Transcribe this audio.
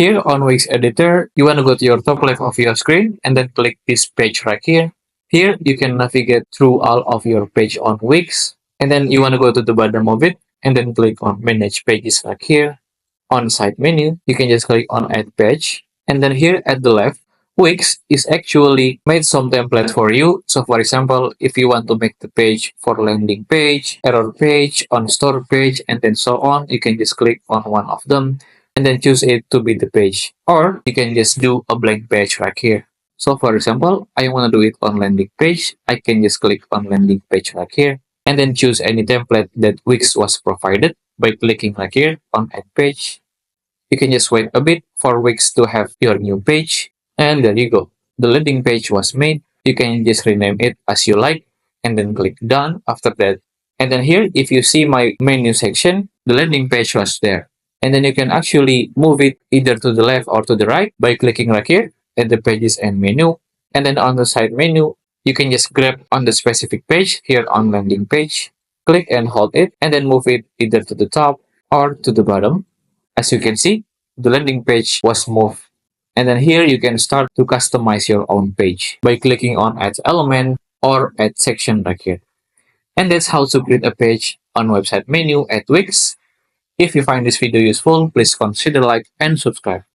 Here on Wix editor, you want to go to your top left of your screen and then click this page right here. Here, you can navigate through all of your page on Wix. And then you want to go to the bottom of it and then click on manage pages right here. On side menu, you can just click on add page. And then here at the left, Wix is actually made some template for you. So for example, if you want to make the page for landing page, error page, on store page, and then so on, you can just click on one of them and then choose it to be the page. Or you can just do a blank page right here. So for example, I want to do it on landing page. I can just click on landing page right here and then choose any template that Wix was provided by clicking right here on add page. You can just wait a bit for Wix to have your new page. And there you go. The landing page was made. You can just rename it as you like and then click done after that. And then here, if you see my menu section, the landing page was there. And then you can actually move it either to the left or to the right by clicking right here at the pages and menu. And then on the side menu, you can just grab on the specific page here on landing page, click and hold it, and then move it either to the top or to the bottom. As you can see, the landing page was moved. And then here you can start to customize your own page by clicking on add element or add section right here. And that's how to create a page on website menu at Wix. If you find this video useful, please consider like and subscribe.